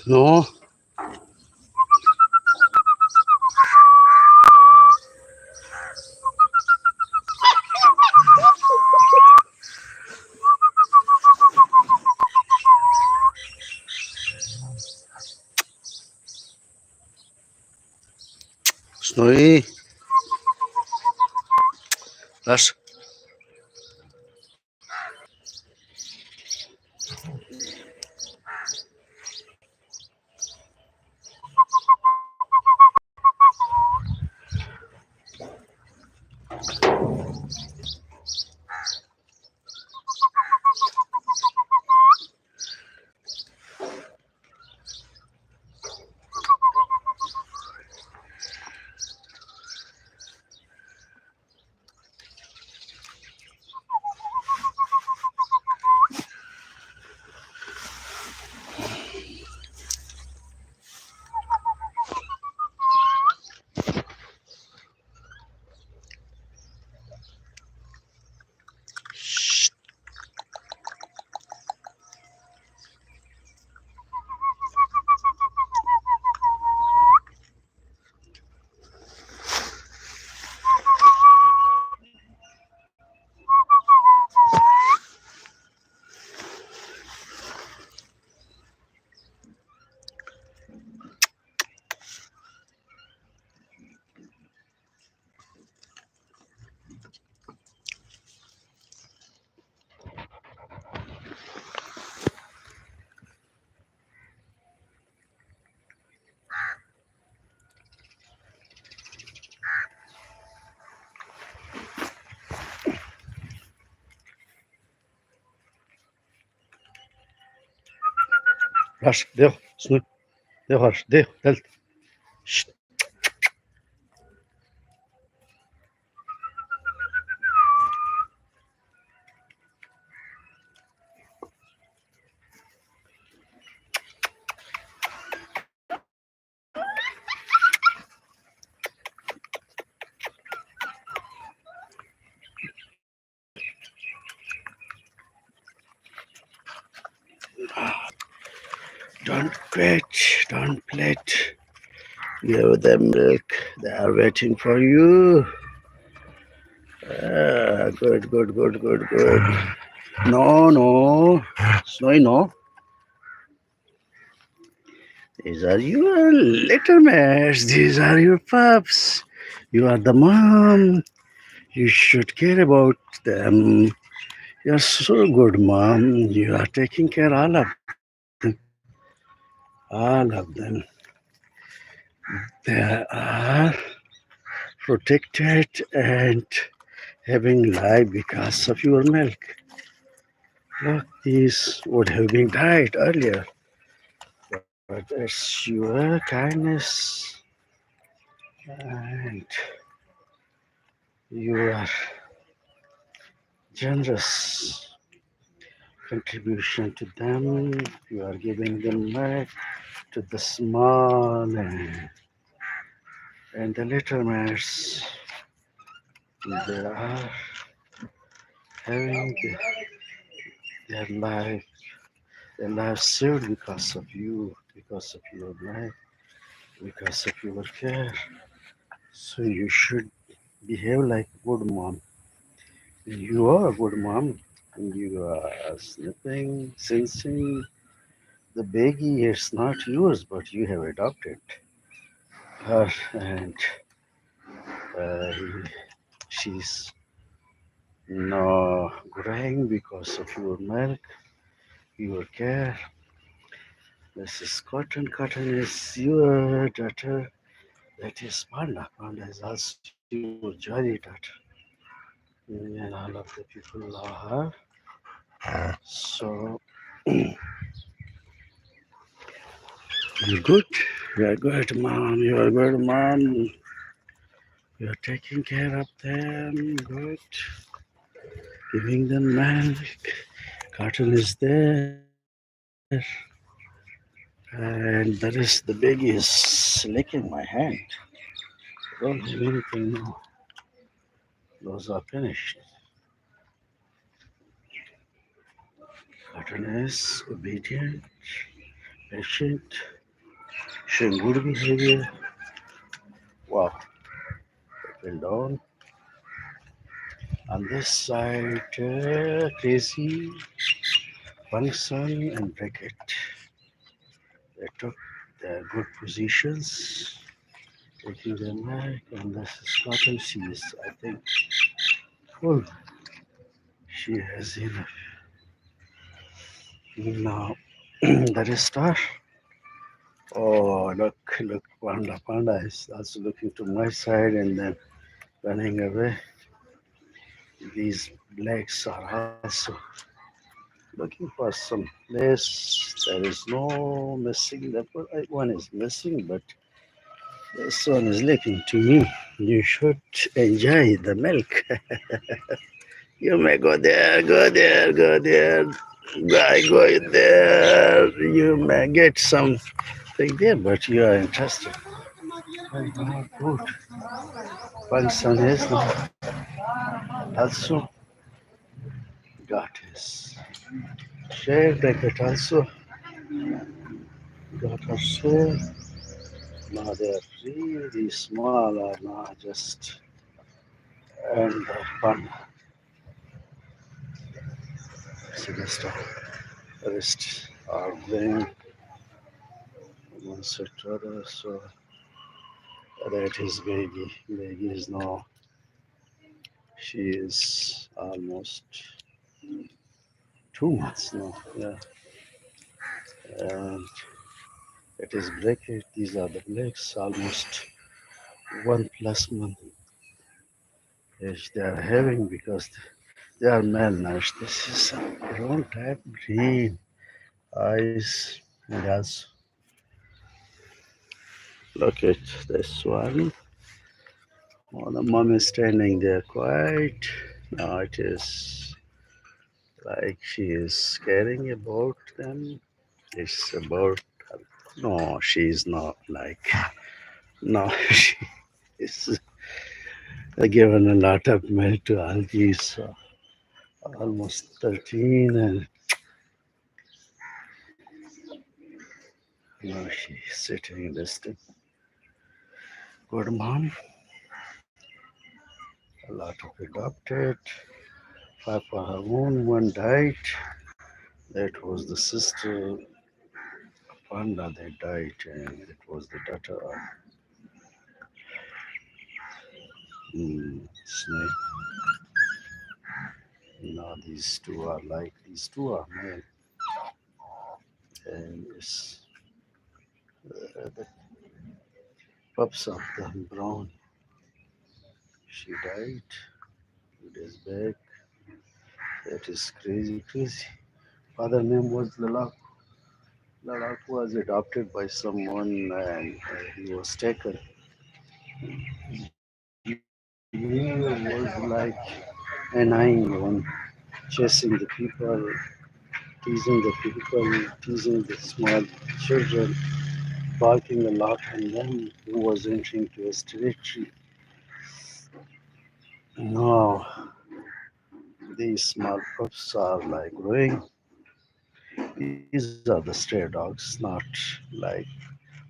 No. Snowy. Rush. Rush. Dev. Snowy. Dev. Rush. Dev. Telt. Shh. Don't quit. Don't plate. Give them milk. They are waiting for you. Good, good, good, good, good. No, no. Snowy, no. These are your little mares. These are your pups. You are the mom. You should care about them. You're so good, mom. You are taking care of all of them. All of them. They are protected and having life because of your milk. Look, these would have been died earlier, but it's your kindness and your generous contribution to them. You are giving them milk to the small and the little mares. They are having their life, their life saved because of you, because of your life, because of your care. So you should behave like a good mom. You are a good mom. You are sniffing, sensing the baby is not yours, but you have adopted her, and uh, she's no growing because of your milk, your care. This is Cotton. Cotton is your daughter. That is Panda. Panda is also your jolly daughter. And all of the people love her. So you're good. You're good, mom. You're good, mom. You're taking care of them. Good. Giving them milk. Cotton is there. And that is the baby is licking my hand. Don't have anything now. Those are finished. Cottoness, obedient, patient, showing good behavior. Wow, fell down. On this side, crazy, function, and bracket. They took their good positions, taking their mark, and this is cotton. She is, I think, full. She has enough. Now, that is star. Oh, look, Panda. Panda is also looking to my side and then running away. These blacks are also looking for some place. There is no missing. The one is missing, but this one is looking to me. You should enjoy the milk. You may go there, go there, go there. Go there. You may get something there, but you are interested. Very good. Function is not also got his share bracket also got her share. Now they are really small or now just and fun. Sinister wrist are playing one set to other. So that is baby. Baby is now she is almost 2 months now. Yeah. And it is bracket. These are the blacks almost 1 plus month age they are having because they are malnourished. This is a brown type green eyes and also look at this one. Oh, the mom is standing there quiet. Now it is like she is caring about them. It's about no, she is not like no, she is given a lot of milk to all these almost 13 and now she's sitting listening. Good mom, a lot of adopted. Five for her own, one died. That was the sister panda that died, and it was the daughter of snake. Now these two are male, and it's the pups of the brown. She died 2 days back. That is crazy, crazy. Father name was Lalak. Lalak was adopted by someone, and he was taken. He was like an one chasing the people, teasing the small children, barking a lot, and then he was entering to his territory. Now, these small pups are like growing. These are the stray dogs, not like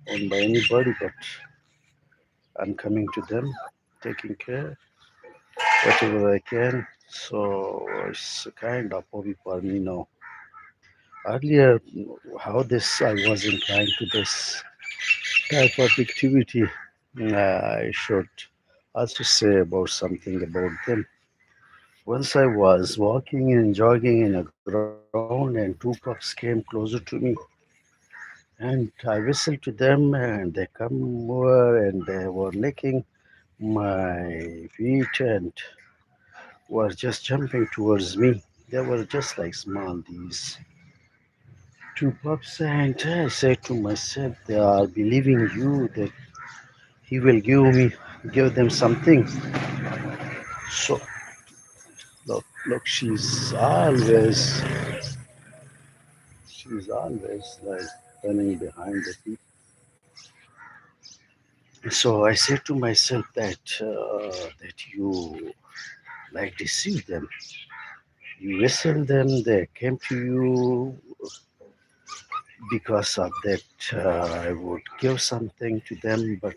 owned by anybody, but I'm coming to them, taking care, whatever I can. So it's a kind of hobby for me now. Earlier, how this I was inclined to this type of activity. I should also say about something about them. Once I was walking and jogging in a ground, and two pups came closer to me, and I whistled to them, and they come over, and they were licking my feet, and were just jumping towards me. They were just like small these two pups, and I said to myself, they are believing you that he will give them something. So look, she's always like running behind the people. So I said to myself that you like deceive them, you whistle them, they came to you because of that. I would give something to them, but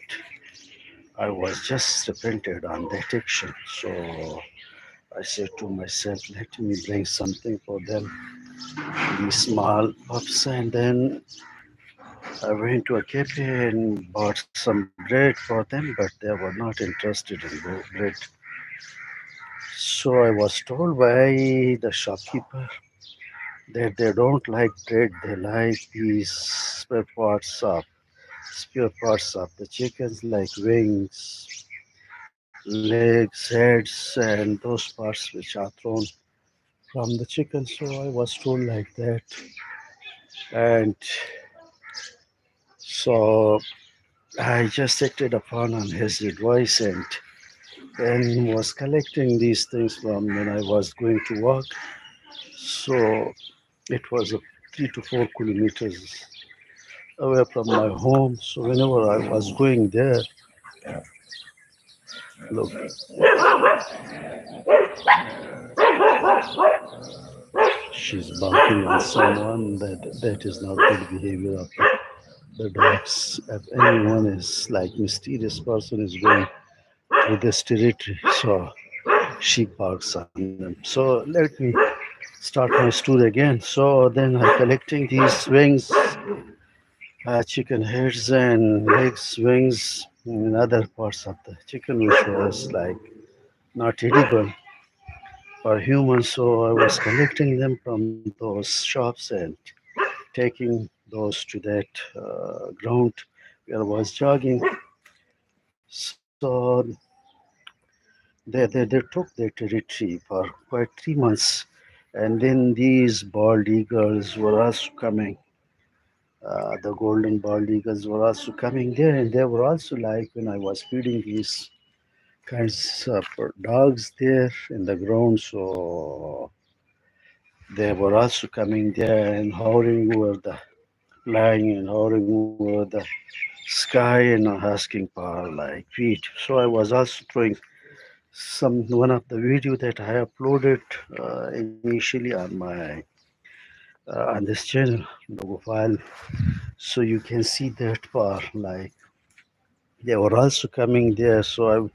I was just repented on that action. So I said to myself, let me bring something for them, these small pups, and then I went to a cafe and bought some bread for them, but they were not interested in bread. So I was told by the shopkeeper that they don't like bread, they like these spare parts of the chickens like wings, legs, heads, and those parts which are thrown from the chicken. So I was told like that, and so I just acted upon on his advice and was collecting these things from when I was going to work. So it was a 3 to 4 kilometers away from my home. So whenever I was going there, look, she's barking on someone. That is not good behavior of the dogs. If anyone is like mysterious person is going through this territory, so she barks on them. So let me start my story again. So then I collecting these wings, chicken heads and legs, wings, and other parts of the chicken, which was like not edible for humans. So I was collecting them from those shops and taking those to that ground where I was jogging. So they took their territory for quite 3 months. And then these bald eagles were also coming. The golden bald eagles were also coming there, and they were also like when I was feeding these kinds of dogs there in the ground. So they were also coming there and hovering over the flying and hovering over the sky and asking for like feet. So I was also throwing some one of the video that I uploaded initially on this channel, Dogophile. So you can see that far, like they were also coming there. So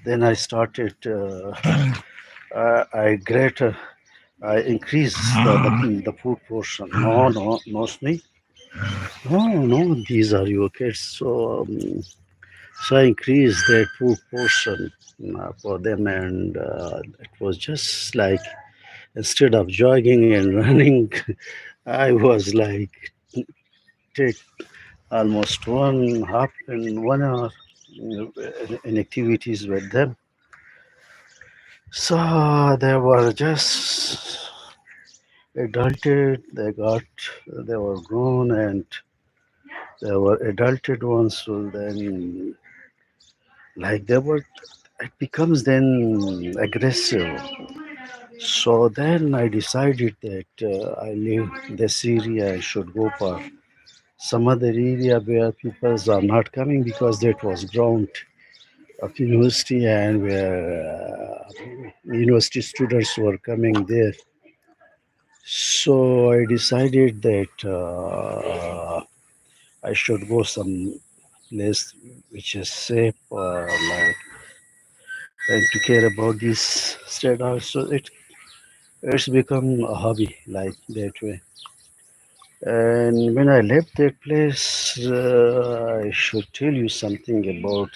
then I started. I greater. I increased the food portion. No, no, no, Snake. No, no, these are your kids. So I increased that food portion for them, and it was just like instead of jogging and running, I was like take almost 1.5 in 1 hour in activities with them. So they were just adulted, they were grown and they were adulted ones. So then, like they were, it becomes then aggressive. So then I decided that I leave this area, I should go for some other area where people are not coming because that was ground of university and where university students were coming there. So I decided that I should go some place which is safe, like and to care about these state house. So it's become a hobby like that way. And when I left that place, I should tell you something about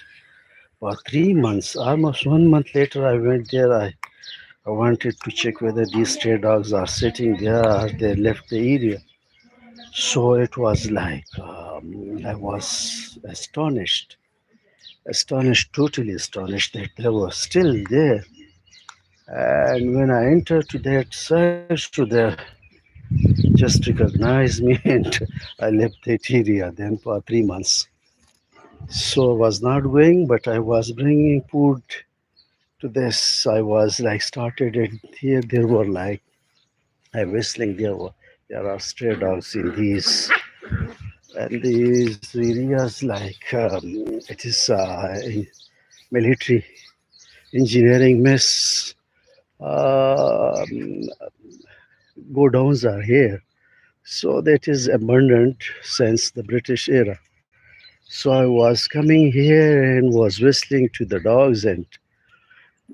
for 3 months, almost 1 month later, I went there. I wanted to check whether these stray dogs are sitting there or they left the area. So it was like I was totally astonished that they were still there. And when I entered to that side, so they just recognized me and I left that area then for 3 months. So I was not going, but I was bringing food to this. I was like started it here. There were like I whistling. There are stray dogs in these And these areas like it is military engineering mess. Um, Go downs are here. So that is abundant since the British era. So I was coming here and was whistling to the dogs, and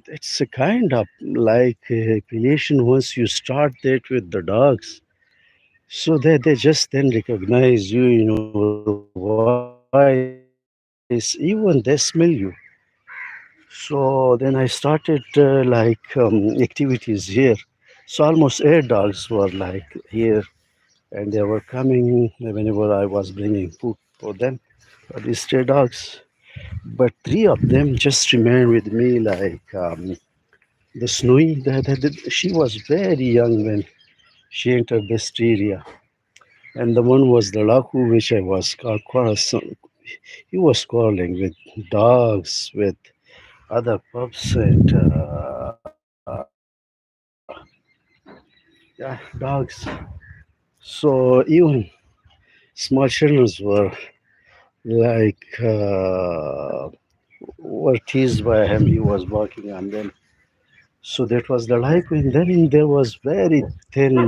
it's a kind of like creation once you start that with the dogs. So they just then recognize you, voice, even they smell you. So then I started activities here. So almost eight dogs were like here, and they were coming whenever I was bringing food for them, for these stray dogs. But three of them just remained with me, like the Snowy. She was very young when she entered this area, and the one was the Laku, which I was he was quarreling with dogs, with other pups, and yeah, dogs. So even small children like were teased by him. He was barking on them. So that was the life. And then there was very thin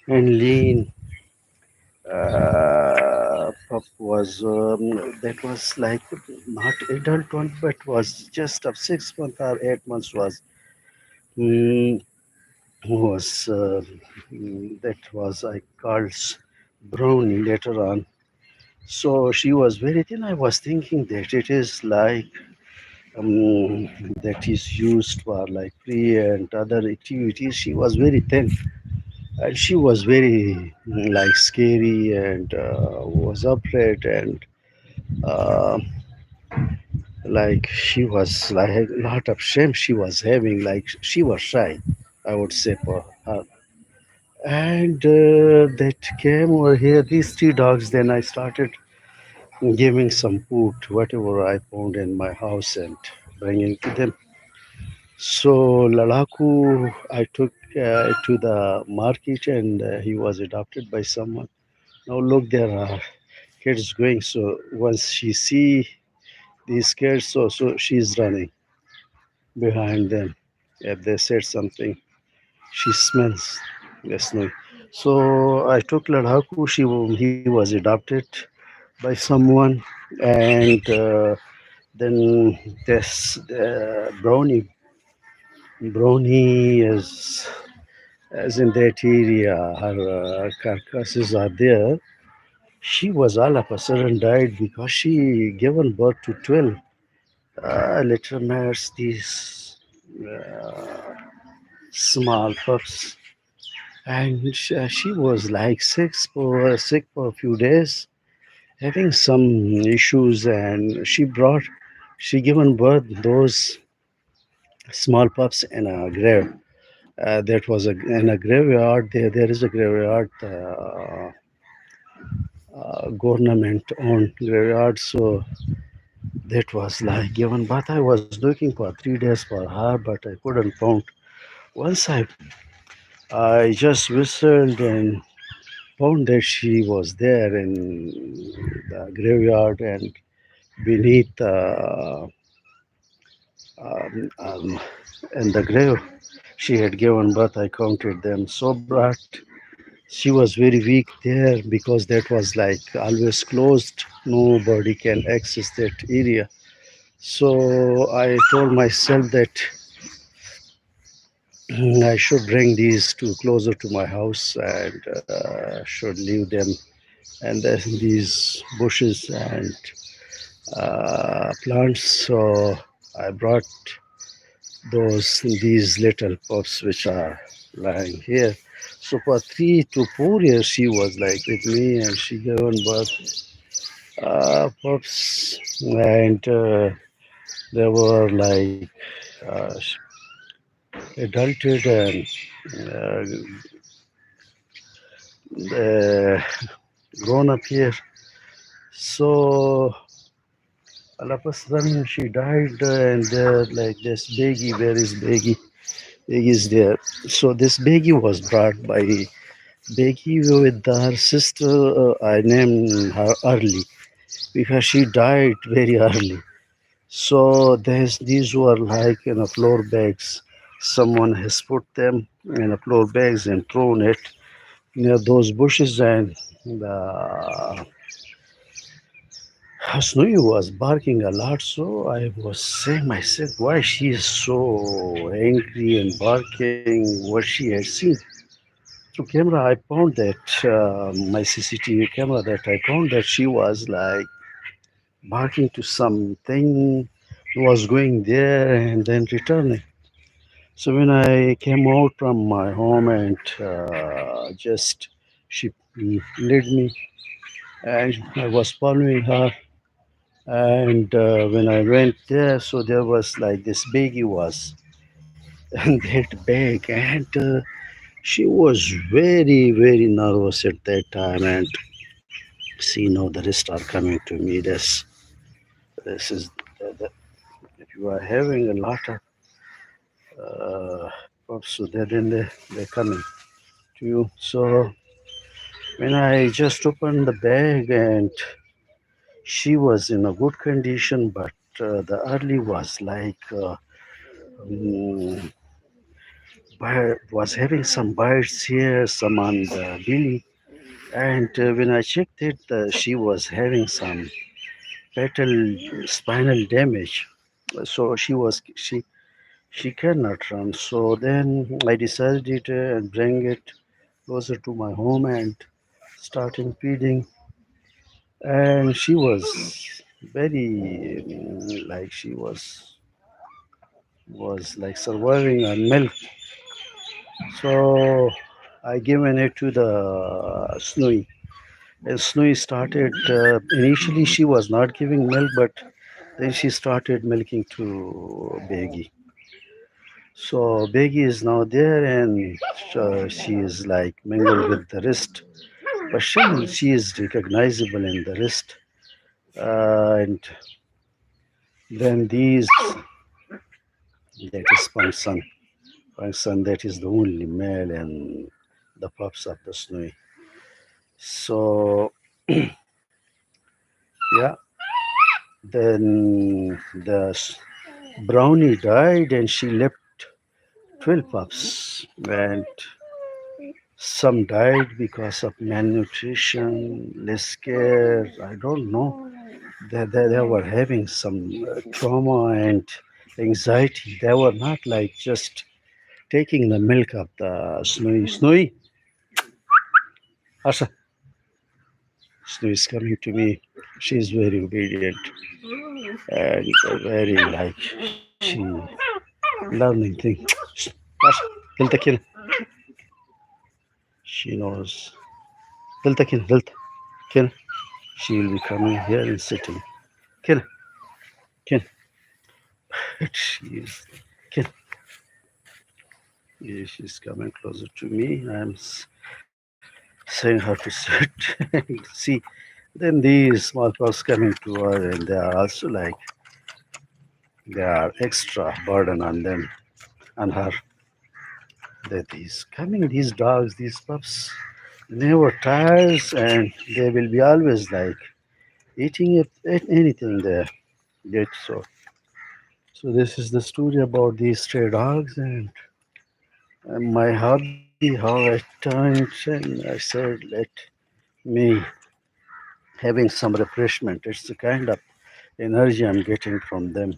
and lean pup was that was like not adult one, but was just of 6 months or 8 months mm, that was I called brownie later on. So she was very thin. I was thinking that it is like that is used for like play and other activities. She was very thin, and she was very like scary and was afraid, and uh, like she was like a lot of shame she was having, like she was shy, I would say, for her. And that came over here, these three dogs. Then I started giving some food, whatever I found in my house, and bringing to them. So Lalaku, I took to the market, and he was adopted by someone. Now look, there are kids going. So once she see these kids, so she's running behind them. If they said something, she smells the snow. So I took Ladakhu. He was adopted by someone, and then this brownie is as in that area. Her carcasses are there. She was all of a sudden died because she given birth to 12 little mares, these small pups, and she was like sick for a few days, having some issues, and she given birth those small pups in a grave. That was in a graveyard. There is a graveyard, government owned graveyard. So that was like given birth. I was looking for 3 days for her, but I couldn't found. Once I just whistled and found that she was there in the graveyard, and beneath um, um, in the grave she had given birth. I counted them. So, but she was very weak there because that was like always closed. Nobody can access that area. So I told myself that I should bring these two closer to my house, and should leave them and then these bushes and plants. So I brought these little pups which are lying here. So for 3 to 4 years she was like with me, and she given birth pups, and they were like uh, adulted and uh, grown up here. So all of a sudden she died, and like this baby, where is baby? Baby is there. So this baby was brought by Becky with her sister, I named her early because she died very early. So these were like floor bags. Someone has put them in a floor bags and thrown it near those bushes, and the Snowy was barking a lot. So I was saying myself, why she is so angry and barking? What she had seen through camera, I found that my CCTV camera that I found that she was like barking to something, was going there and then returning. So when I came out from my home and just she led me and I was following her. And when I went there, so there was like this baby was and that bag, and she was very very nervous at that time. And see now the rest are coming to me. This is the, if you are having a lot of pups, so they're coming to you. So when I just opened the bag and she was in a good condition, but the early was like mm, was having some bites here, some on the belly. And when I checked it, she was having some fatal spinal damage. So she cannot run. So then I decided and bring it closer to my home and starting feeding. And she was very like she was like surviving on milk. So I given it to the Snowy. And Snowy started initially she was not giving milk, but then she started milking to Beggy. So Beggy is now there and she is like mingled with the rest, but she is recognizable in the rest. And then these, that is Pangsan. Pangsan, that is the only male and the pups of the Snowy. So yeah, then the brownie died and she left 12 pups. And some died because of malnutrition, less care. I don't know. They were having some trauma and anxiety. They were not like just taking the milk of the Snowy. Snowy, Asha, Snowy is coming to me. She is very obedient and very like she learning thing. Asha, Delta Kin. She knows. Delta Kin, Delta Kin. She will be coming here and sitting. Kin, Kin. She is. Kin. Yeah, she's coming closer to me. Saying her to sit and see. Then these small crows coming to her, and they are also like they are extra burden on them, on her. That these coming, these dogs, these pups, they never tires, and they will be always like eating anything they get. So this is the story about these stray dogs and my hobby. How I turned and I said, let me having some refreshment. It's the kind of energy I'm getting from them.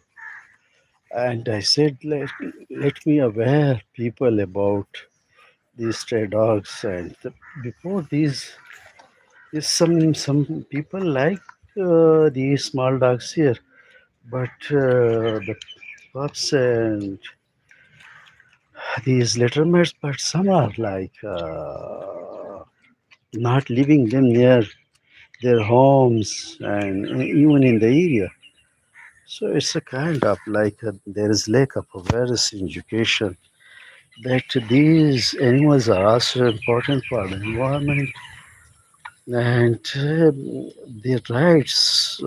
And I said, let me aware people about these stray dogs. And before these, is some people like these small dogs here, but the pups and these littermates, but some are like not leaving them near their homes and even in the area. So it's a kind of like there is lack of awareness in education that these animals are also important for the environment and their rights.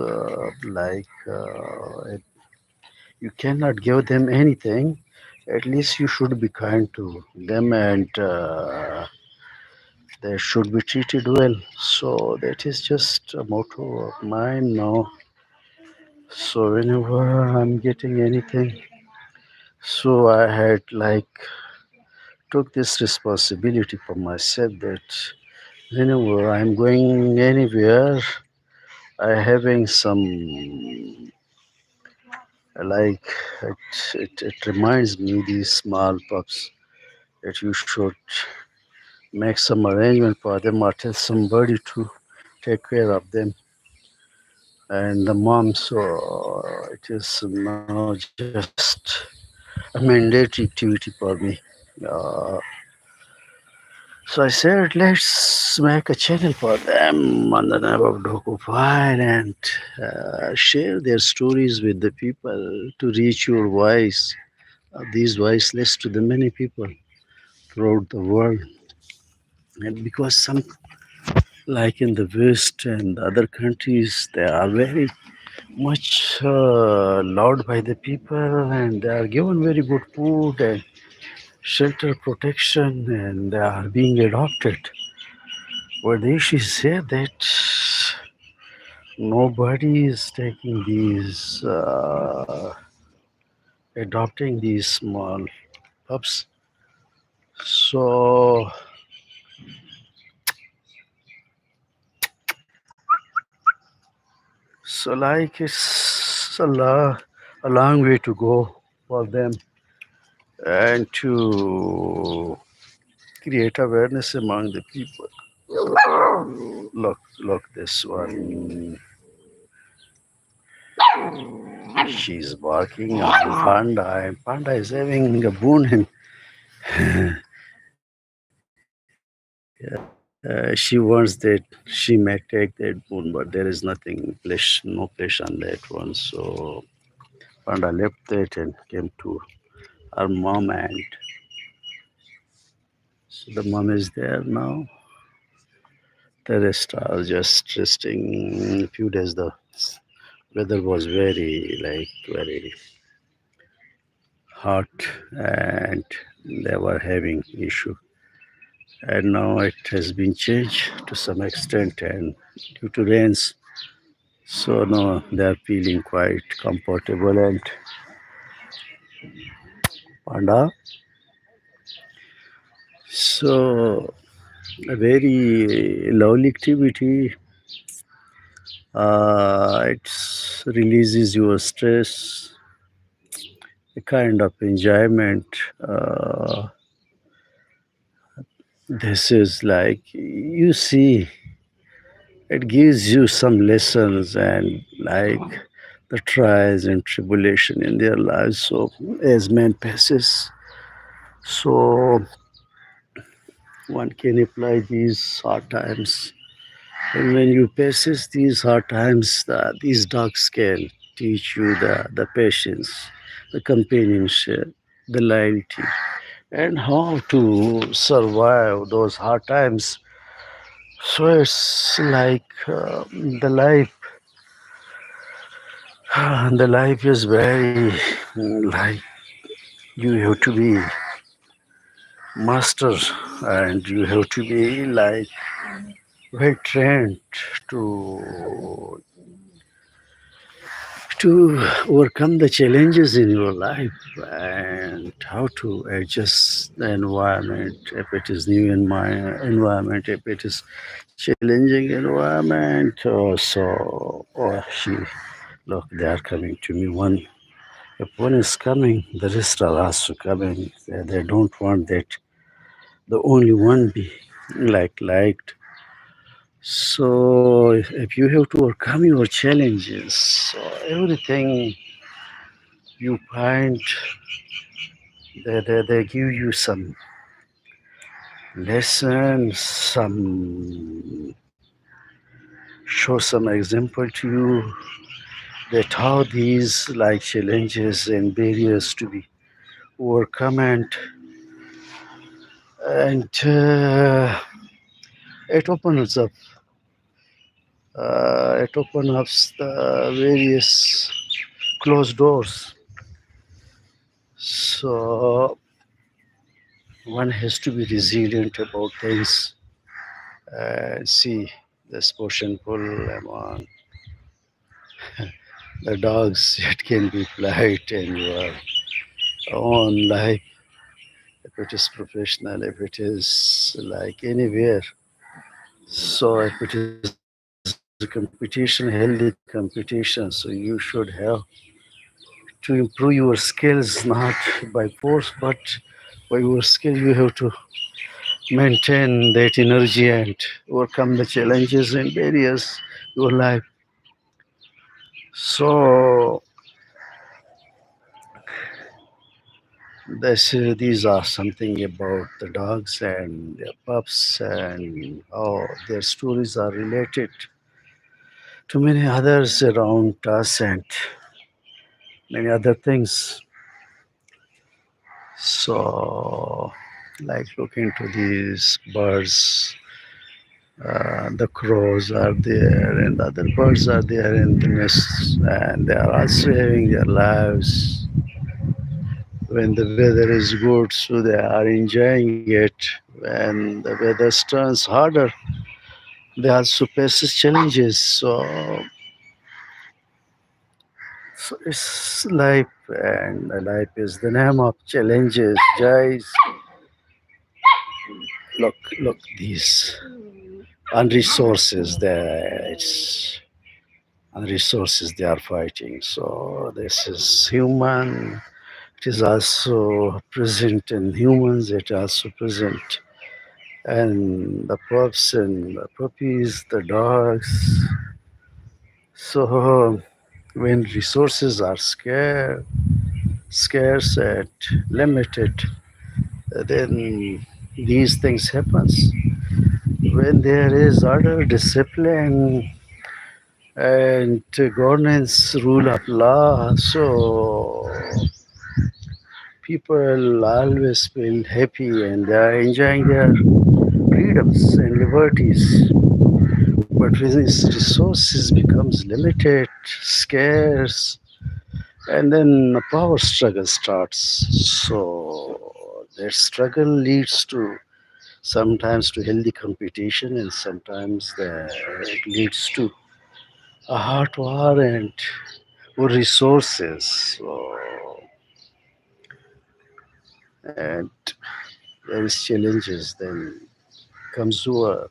You cannot give them anything. At least you should be kind to them and they should be treated well. So that is just a motto of mine now. So whenever I'm getting anything, so I had like took this responsibility for myself that whenever I'm going anywhere, I having some like it reminds me these small pups that you should make some arrangement for them or tell somebody to take care of them. And the mom, so it is now just a mandatory activity for me. Uh, so I said, let's make a channel for them on the name of Dogophile and share their stories with the people to reach your voice, these voiceless to the many people throughout the world. And because some, like in the West and other countries, they are very much loved by the people and they are given very good food and shelter protection and they are being adopted. But the issue is here that nobody is taking these, adopting these small pups. So, so like it's a long way to go for them and to create awareness among the people. Look, this one. She's barking on Panda, and Panda is having a boon. She wants that she may take that boon, but there is nothing flesh, no flesh on that one. So Panda left that and came to her mom, and so the mom is there now. The rest are just resting. A few days the weather was very hot, and they were having issue. And now it has been changed to some extent, and due to rains, so now they are feeling quite comfortable. And Panda, so a very lovely activity. It releases your stress, a kind of enjoyment. Uh, this is like you see, it gives you some lessons and like the trials and tribulation in their lives. So as man passes, so one can apply these hard times. And when you passes these hard times, these dogs can teach you the patience, the companionship, the loyalty, and how to survive those hard times. So it's like the life. The life is very like you have to be master and you have to be like well trained to to overcome the challenges in your life and how to adjust the environment if it is new in my environment, if it is challenging environment. Or she, look, they are coming to me. One, if one is coming, the rest are also coming. They don't want that the only one be liked. So if you have to overcome your challenges, so everything you find they give you some lessons, some show some example to you that how these like challenges and barriers to be overcome and it opens up it opens up the various closed doors. So one has to be resilient about things See this push and pull among the dogs. It can be applied in your own life if it is professional, if it is like anywhere. So if it is a competition, healthy competition, so you should have to improve your skills not by force, but by your skill. You have to maintain that energy and overcome the challenges and barriers your life. So these are something about the dogs and their pups and how their stories are related to many others around us and many other things. So, like look into these birds, the crows are there, and other birds are there in the nests, and they are also having their lives when the weather is good, so they are enjoying it. When the weather turns harder, they also faces challenges. So it's life, and life is the name of challenges. Guys, look, these unresources. Unresources they are fighting. So this is human. It is also present in humans. It also present and the pups and the puppies, the dogs. So when resources are scarce and limited, then these things happens. When there is order, discipline, and governance, rule of law, so people always feel happy and they are enjoying their freedoms and liberties. But when its resources becomes limited, scarce, and then a power struggle starts. So that struggle leads to sometimes to healthy competition, and sometimes it leads to a hot war and more resources. And there is challenges. Then comes war,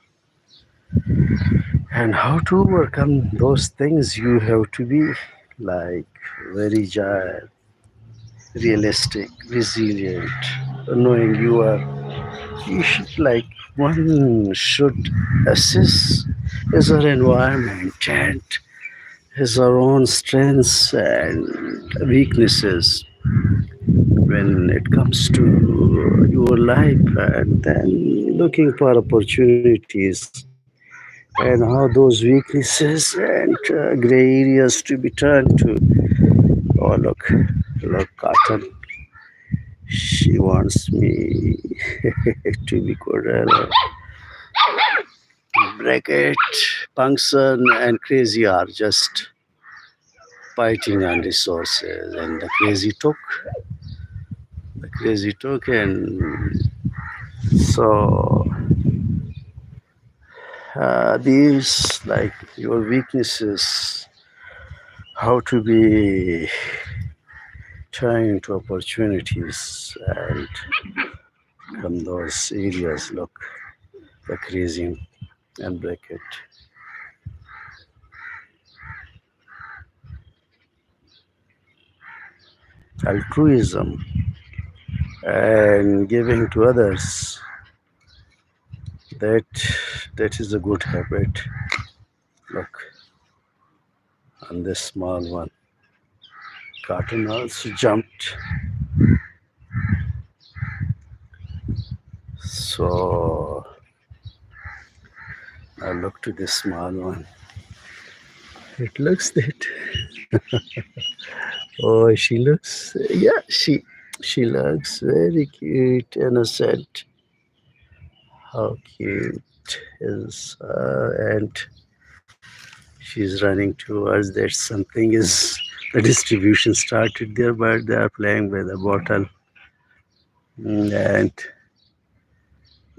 and how to overcome those things. You have to be like very agile, realistic, resilient, knowing you should like one should assess his or environment and his or own strengths and weaknesses when it comes to your life, and then looking for opportunities and how those weaknesses and gray areas to be turned to. Oh, look, Cotton. She wants me to be Cordell. Bracket, Punction, and Crazy are just fighting on resources. And the crazy took, and so these like your weaknesses, how to be trying to opportunities and from those areas. Look, the crazy and bracket. Altruism and giving to others, that that is a good habit. Look, on this small one, cartoon also jumped. So I look to this small one. It looks that oh, she looks, yeah, she looks very cute, innocent. How cute is and she's running towards that. Something is the distribution started there, but they are playing with the bottle. And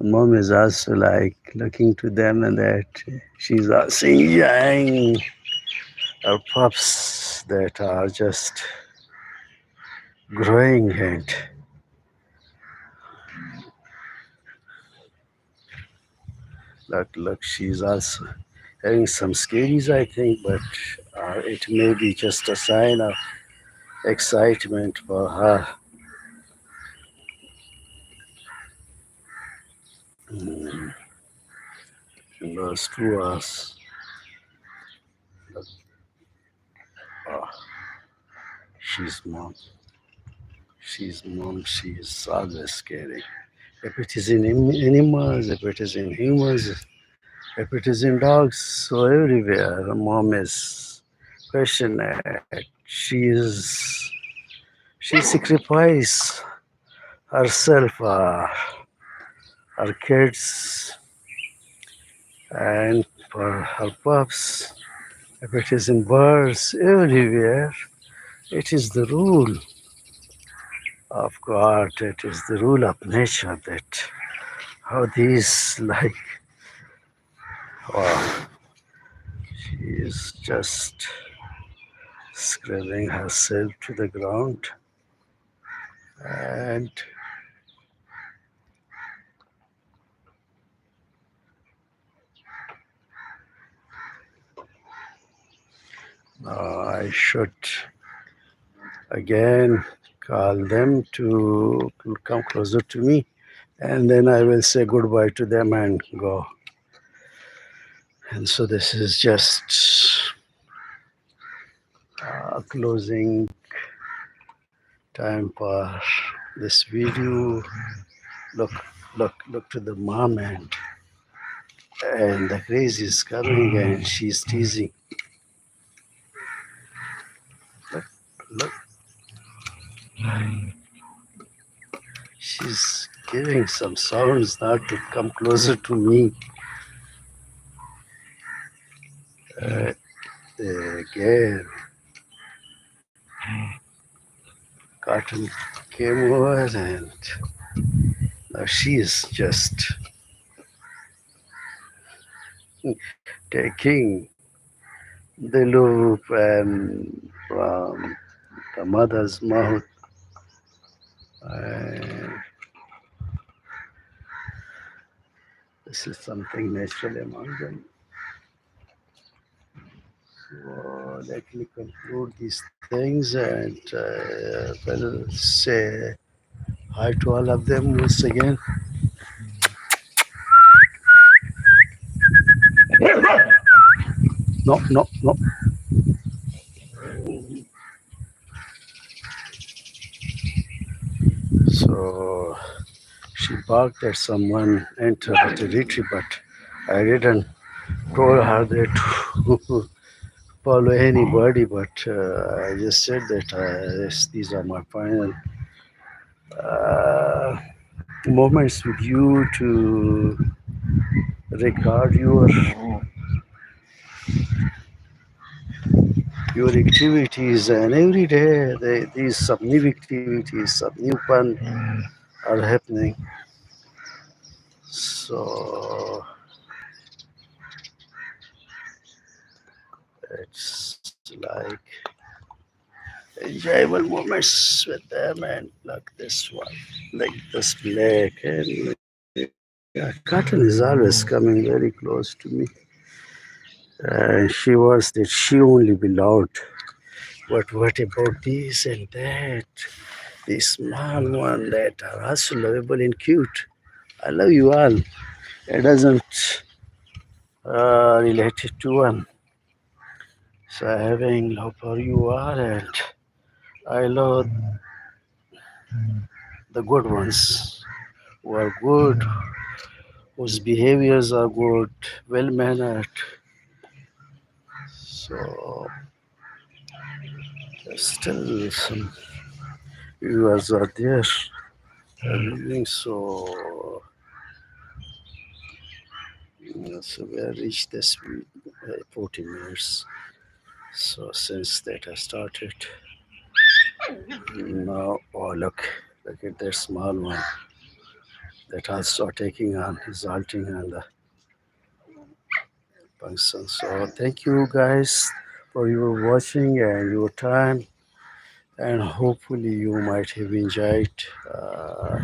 Mom is also like looking to them and that she's also enjoying our pups that are just growing and look, she's also having some scaries, I think, but it may be just a sign of excitement for her. Mm, and those two are, look, oh, she's mom. She's mom. She's always scary. If it is in animals, if it is in humans, if it is in dogs, so everywhere, mom is passionate. She sacrifices herself, her kids, and for her pups. If it is in birds, everywhere, it is the rule of God. It is the rule of nature that how these like, oh, she is just scraping herself to the ground and I should again call them to come closer to me and then I will say goodbye to them and go. And so this is just closing time for this video. Look, look to the mom and the crazy is coming and she's teasing. Look, look, she's giving some sounds now to come closer to me. Uh, again, Cotton came over and now she is just taking the loop and from the mother's mouth. And this is something natural among them. So let me conclude these things and will say hi to all of them once again. No, no, no. So she barked at someone entered the territory, but I didn't told her that to follow anybody, but I just said that yes, these are my final uh, moments with you to record your activities, and every day these some new activities, some new fun are happening. So it's like enjoyable moments with them, and like this one, like this black, and yeah, Cotton is always coming very close to me. And she was that she only belonged. But what about this and that? The small one that are also lovable and cute. I love you all. It doesn't relate it to one. So having love for you all, and I love the good ones who are good, whose behaviors are good, well mannered. So still some viewers are there viewing. So we have reached this 40 minutes. So since that I started, now oh look at that small one. that also taking on, resulting in the function. So thank you guys for your watching and your time, and hopefully you might have enjoyed uh,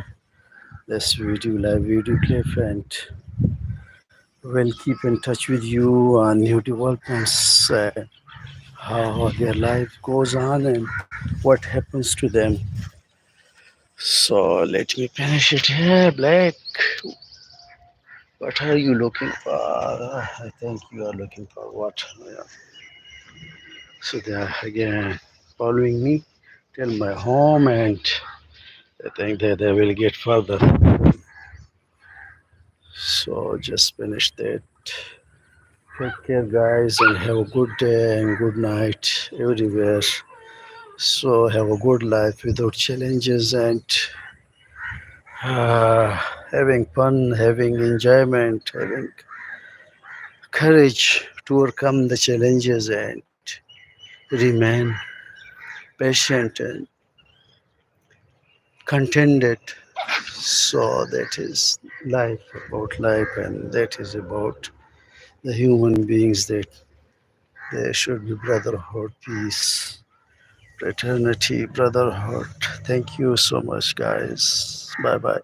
this video, live video clip, and we'll keep in touch with you on new developments, how their life goes on and what happens to them. So let me finish it here. Black, what are you looking for? I think you are looking for what? Yeah. So they are again following me till my home, and I think that they will get further. So just finish that. Take care, guys, and have a good day and good night everywhere. So have a good life without challenges and uh, having fun, having enjoyment, having courage to overcome the challenges and remain patient and contented. So that is life, about life, and that is about the human beings, that there should be brotherhood, peace, fraternity, brotherhood. Thank you so much, guys. Bye bye.